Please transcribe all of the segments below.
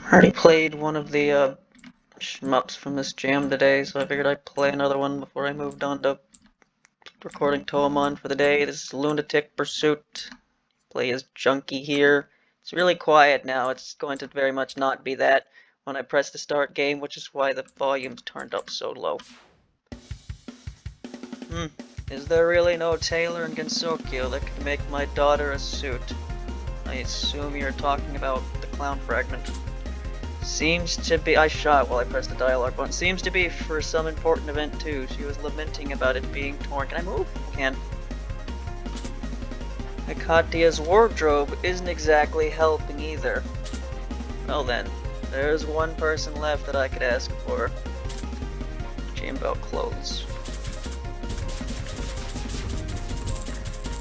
I already played one of the shmups from this jam today, so I figured I'd play another one before I moved on to recording Touhou for the day. This is Lunatic Pursuit. Play as Junky here. It's really quiet now. It's going to very much not be that when I press the start game, which is why the volume's turned up so low. Is there really no tailor in Gensokyo that could make my daughter a suit? I assume you're talking about the clown fragment. Seems to be. I shot while I pressed the dialogue button. Seems to be for some important event too. She was lamenting about it being torn. Can I move? I can. Akatia's wardrobe isn't exactly helping either. Well then, there's one person left that I could ask for. Jam about clothes.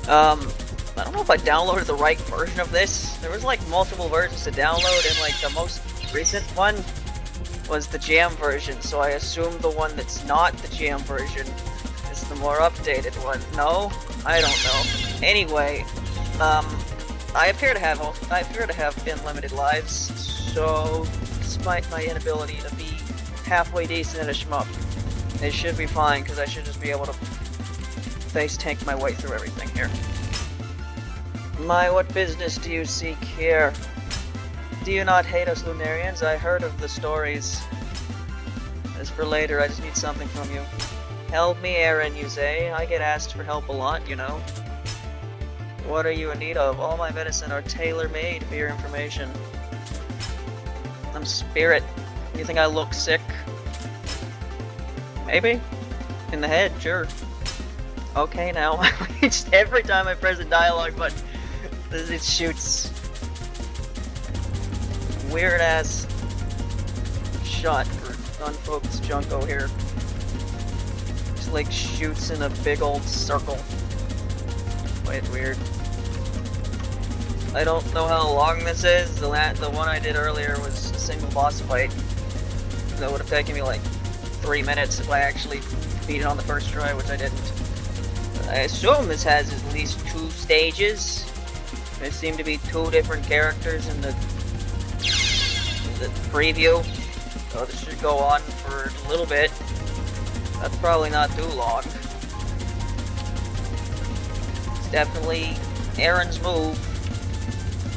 I don't know if I downloaded the right version of this. There was like multiple versions to download, and like the most recent one was the jam version, so I assume the one that's not the jam version is the more updated one. No? I don't know. Anyway, I appear to have unlimited lives, so despite my inability to be halfway decent at a shmup, it should be fine, because I should just be able to face tank my way through everything here. What business do you seek here? Do you not hate us Lunarians? I heard of the stories. As for later, I just need something from you. Help me, Aaron, you say. I get asked for help a lot, you know. What are you in need of? All my medicine are tailor-made for your information. I'm Spirit. You think I look sick? Maybe? In the head, sure. Okay, now. Just every time I press a dialogue button, it shoots. Weird ass shot for unfocused Junko here. Just like shoots in a big old circle. Quite weird. I don't know how long this is. The one I did earlier was a single boss fight. That would have taken me like 3 minutes if I actually beat it on the first try, which I didn't. I assume this has at least 2 stages. There seem to be 2 different characters in the preview, so this should go on for a little bit. That's probably not too long. It's definitely Aaron's move,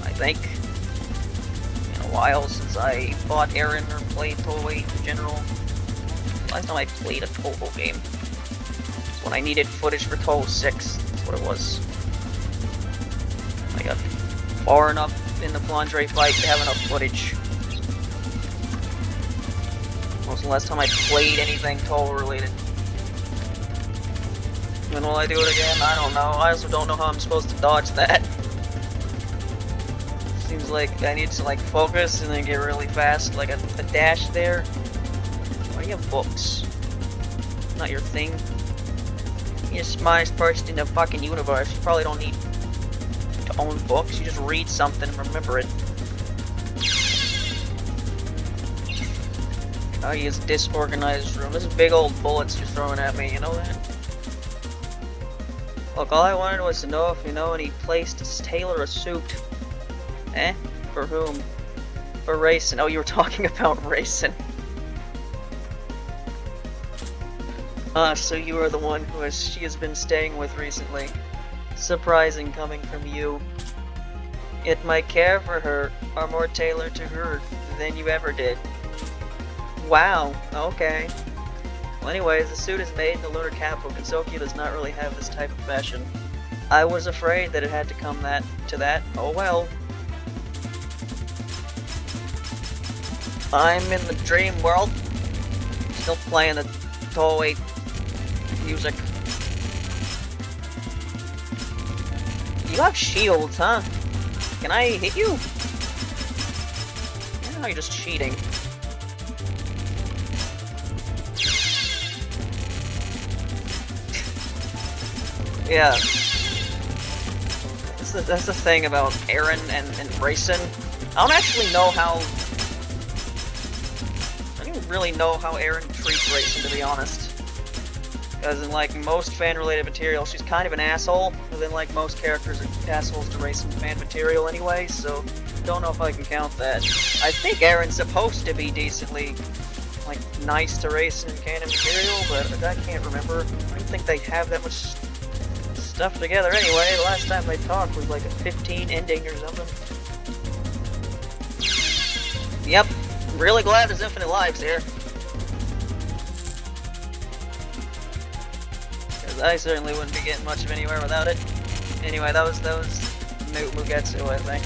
I think. Been a while since I fought Aaron or played Touhou in general. Last time I played a Touhou game was when I needed footage for Touhou 6. That's what it was. I got far enough in the Plongre fight to have enough footage. When was the last time I played anything Touhou related? When will I do it again? I don't know. I also don't know how I'm supposed to dodge that. Seems like I need to like focus and then get really fast, like a dash there. Why do you have books? Not your thing. You're the smartest person in the fucking universe. You probably don't need to own books. You just read something and remember it. I use disorganized room. This is big old bullets you're throwing at me, you know that? Look, all I wanted was to know if you know any place to tailor a suit. Eh? For whom? For racing. Oh, you were talking about racing. So you are the one she has been staying with recently. Surprising coming from you. Yet my care for her are more tailored to her than you ever did. Wow, okay. Well, anyways, the suit is made in the lunar capital. Gensokyo does not really have this type of fashion. I was afraid that it had to come to that. Oh well. I'm in the dream world. Still playing the Touhou music. You have shields, huh? Can I hit you? No, you're just cheating. Yeah. That's the thing about Aaron and Racing. I don't actually know how... I don't even really know how Aaron treats Racing, to be honest. Because in, like, most fan-related material, she's kind of an asshole. But then, like, most characters are assholes to Racing fan material anyway, so... don't know if I can count that. I think Aaron's supposed to be decently, like, nice to race and canon material, but I can't remember. I don't think they have that much stuff together anyway. The last time they talked was like a 15 ending or something. Yep, I'm really glad there's infinite lives here. Because I certainly wouldn't be getting much of anywhere without it. Anyway, that was Mugetsu, I think.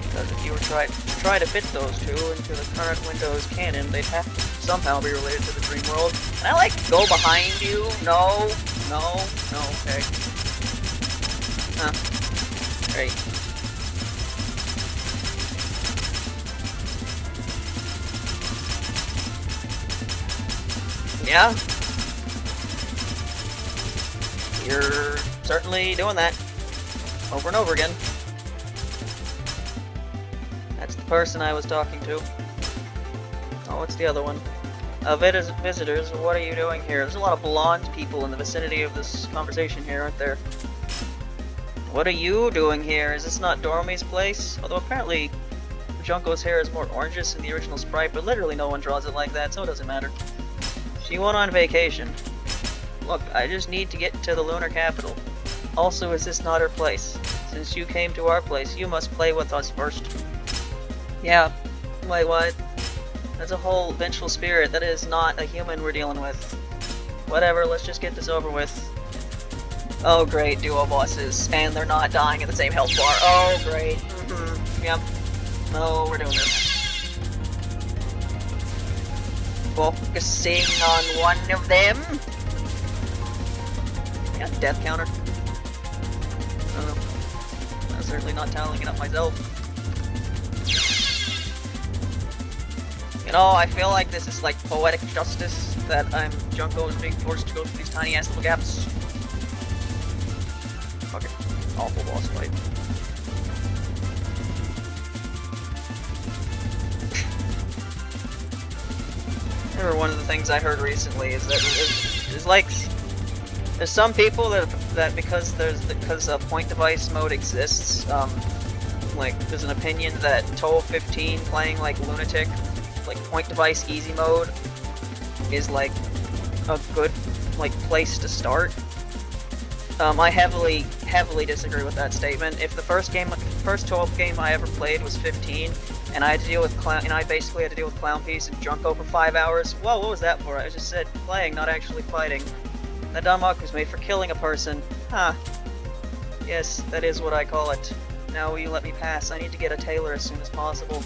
Because if you were try to fit those two into the current Windows canon, they'd have to somehow be related to the dream world. Can I, like, go behind you? No, okay. Huh. Great. Yeah. You're certainly doing that. Over and over again. That's the person I was talking to. Oh, what's the other one? Visitors, what are you doing here? There's a lot of blonde people in the vicinity of this conversation here, aren't there? What are you doing here? Is this not Dormi's place? Although apparently Junko's hair is more orangish in the original sprite, but literally no one draws it like that, so it doesn't matter. She went on vacation. Look, I just need to get to the lunar capital. Also, is this not her place? Since you came to our place, you must play with us first. Yeah, wait, what? That's a whole vengeful spirit. That is not a human we're dealing with. Whatever, let's just get this over with. Oh great, duo bosses, and they're not dying at the same health bar. Oh great. Yep. No, we're doing this. Focusing on one of them. Yeah, death counter. I'm certainly not tallying it up myself. You know, I feel like this is like poetic justice that Junko is being forced to go through these tiny ass little gaps. Fucking awful boss fight. Remember, one of the things I heard recently is that there's like there's some people that because point device mode exists, like there's an opinion that Touhou 15 playing like Lunatic, like point device easy mode, is like a good like place to start. I heavily disagree with that statement. If the first Touhou game I ever played was 15, and I had to deal with I basically had to deal with Clown Piece and Junko for 5 hours. Whoa, what was that for? I just said playing, not actually fighting. That Danmaku was made for killing a person. Huh. Yes, that is what I call it. Now will you let me pass? I need to get a tailor as soon as possible.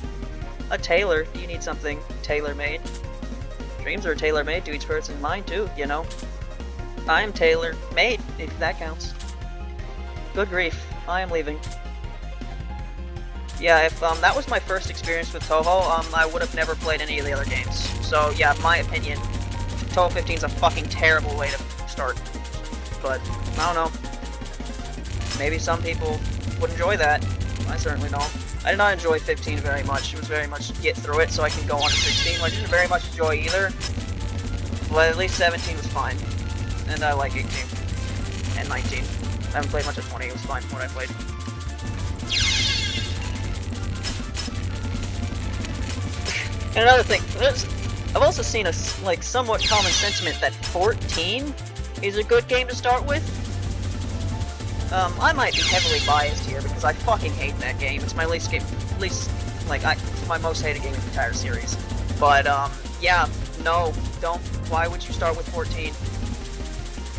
A tailor? Do you need something tailor-made? Dreams are tailor-made to each person. Mine too, you know. I'm tailor-made, if that counts. Good grief. I am leaving. Yeah, if that was my first experience with Touhou, I would have never played any of the other games. So yeah, in my opinion, Touhou 15 is a fucking terrible way to start. But, I don't know. Maybe some people would enjoy that. I certainly don't. I did not enjoy 15 very much. It was very much get through it so I can go on to 16. I didn't very much enjoy either. But at least 17 was fine. And I like 18. And 19. I haven't played much of 20. It was fine from what I played. And another thing, I've also seen a somewhat common sentiment that 14 is a good game to start with. I might be heavily biased here because I fucking hate that game. It's my it's my most hated game in the entire series. But yeah, no, don't. Why would you start with 14?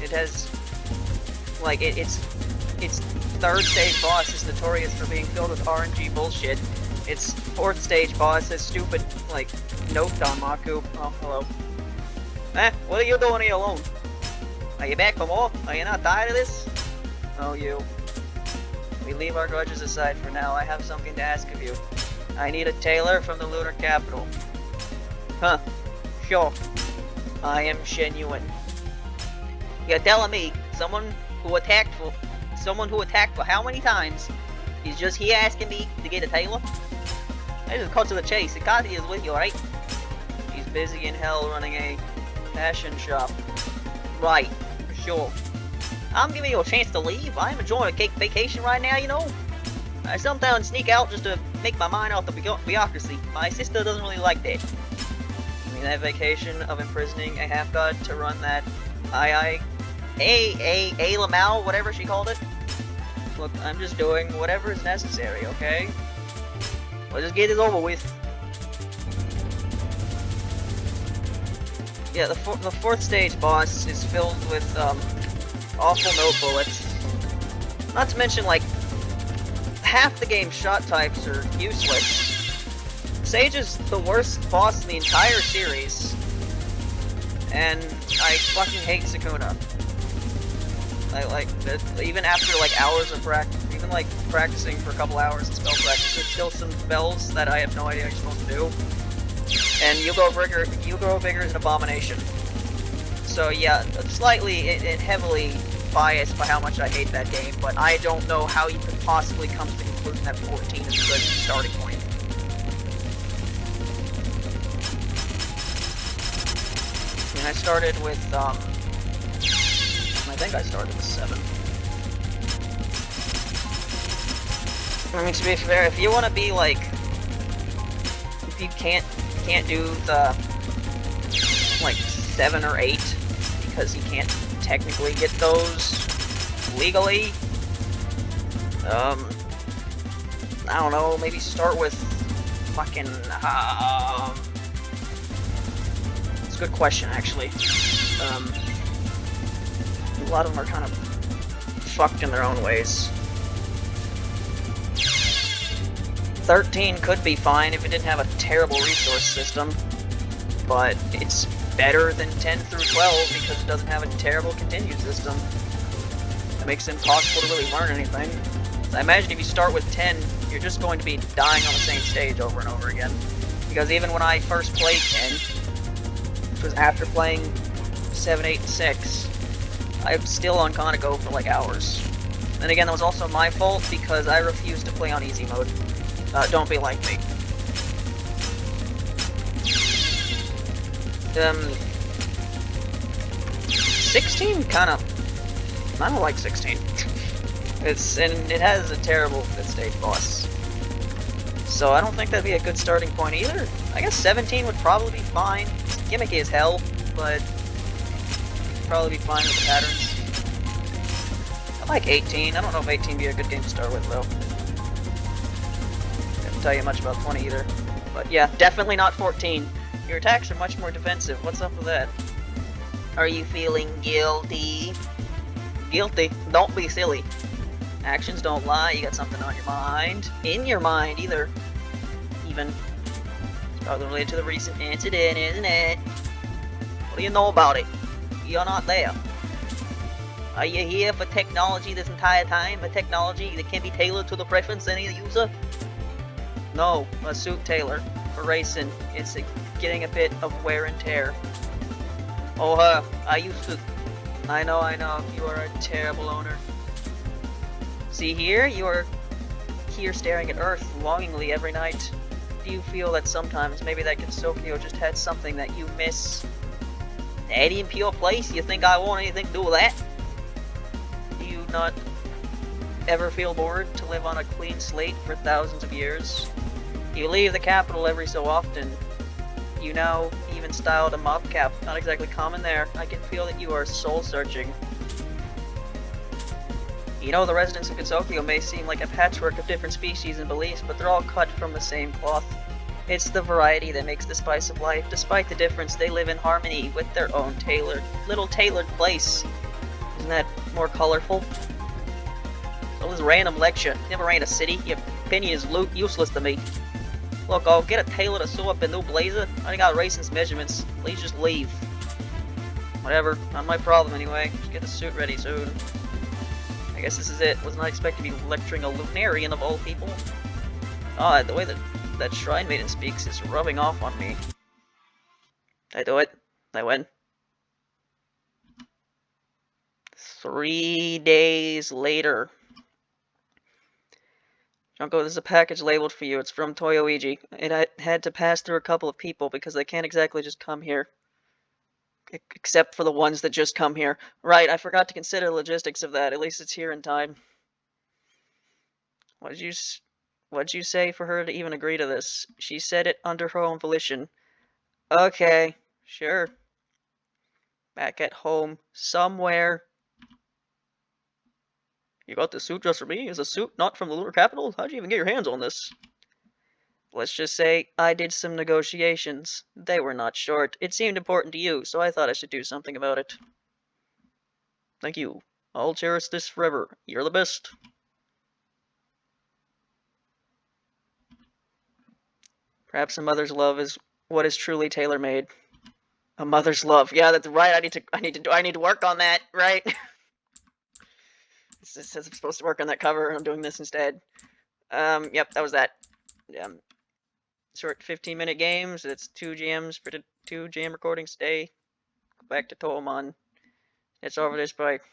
It has its third stage boss is notorious for being filled with RNG bullshit. Its fourth stage boss is stupid, like, note Danmaku. Oh, hello. What are you doing here alone? Are you back for more? Are you not tired of this? Oh, you. We leave our grudges aside for now. I have something to ask of you. I need a tailor from the lunar capital. Huh. Sure. I am genuine. You're telling me someone who attacked for how many times is just here asking me to get a tailor? I just cut to the chase. Ikati is with you, right? He's busy in hell running a fashion shop. Right, for sure. I'm giving you a chance to leave. I'm enjoying a vacation right now, you know? I sometimes sneak out just to make my mind off the bureaucracy. My sister doesn't really like that. I mean, that vacation of imprisoning a half-god to run that Lamau, whatever she called it. Look, I'm just doing whatever is necessary, okay? Let's just get it over with. Yeah, the fourth stage boss is filled with, awful note bullets. Not to mention, like, half the game's shot types are useless. Sage is the worst boss in the entire series. And I fucking hate Sukuna. Even after, like, hours of practice, even, like, practicing for a couple hours in spell practice, there's still some spells that I have no idea what you're supposed to do. And Yugo Vigor is an abomination. So yeah, slightly and heavily biased by how much I hate that game, but I don't know how you could possibly come to the conclusion that 14 is a good starting point. I mean, I started with, I think I started with 7. I mean, to be fair, if you want to be like, if you can't do the, like, 7 or 8, because you can't technically get those legally, I don't know, maybe start with fucking, it's a good question, actually. A lot of them are kind of fucked in their own ways. 13 could be fine if it didn't have a terrible resource system, but it's better than 10 through 12 because it doesn't have a terrible continued system. That makes it impossible to really learn anything. So I imagine if you start with 10, you're just going to be dying on the same stage over and over again. Because even when I first played 10, which was after playing 7, 8, and 6, I'm still on Conoco for like hours. Then again, that was also my fault because I refused to play on easy mode. Don't be like me. 16 kind of... I don't like 16. And it has a terrible 5th stage boss. So I don't think that'd be a good starting point either. I guess 17 would probably be fine. It's gimmicky as hell, but probably be fine with the patterns. I like 18. I don't know if 18 would be a good game to start with, though. Couldn't tell you much about 20 either. But yeah, definitely not 14. Your attacks are much more defensive. What's up with that? Are you feeling guilty? Guilty? Don't be silly. Actions don't lie. You got something on your mind. In your mind, either. Even. It's probably related to the recent incident, isn't it? What do you know about it? You're not there. Are you here for technology this entire time? A technology that can be tailored to the preference of any user? No, a suit tailor. For racing, it's getting a bit of wear and tear. Oh, I used to... I know, you are a terrible owner. See here, you are here staring at Earth longingly every night. Do you feel that sometimes maybe that Kinsokyo just had something that you miss? That impure place? You think I want anything to do with that? Do you not ever feel bored to live on a clean slate for thousands of years? You leave the capital every so often. You now even styled a mob cap. Not exactly common there. I can feel that you are soul-searching. You know, the residents of Kinsokyo may seem like a patchwork of different species and beliefs, but they're all cut from the same cloth. It's the variety that makes the spice of life. Despite the difference, they live in harmony with their own little tailored place. Isn't that more colorful? All this random lecture. You never ran a city. Your opinion is useless to me. Look, I'll get a tailor to sew up a new blazer. I ain't got racing's measurements. Please just leave. Whatever. Not my problem anyway. Just get the suit ready soon. I guess this is it. Was not expected to be lecturing a Lunarian of all people. Ah, the way that Shrine Maiden speaks is rubbing off on me. Did I do it? Did I win? 3 days later. Junko, this is a package labeled for you. It's from Touhou. It had to pass through a couple of people because they can't exactly just come here. except for the ones that just come here. Right, I forgot to consider the logistics of that. At least it's here in time. What'd you say for her to even agree to this? She said it under her own volition. Okay, sure. Back at home, somewhere. You got this suit just for me? Is a suit not from the lunar capital? How'd you even get your hands on this? Let's just say I did some negotiations. They were not short. It seemed important to you, so I thought I should do something about it. Thank you. I'll cherish this forever. You're the best. Perhaps a mother's love is what is truly tailor-made. A mother's love. Yeah, that's right. I need to work on that, right? It says I'm supposed to work on that cover, and I'm doing this instead. Yep, that was that. Short 15-minute games. It's 2 jams for the 2 jam recordings a day. Go back to Touhou. It's over this bike.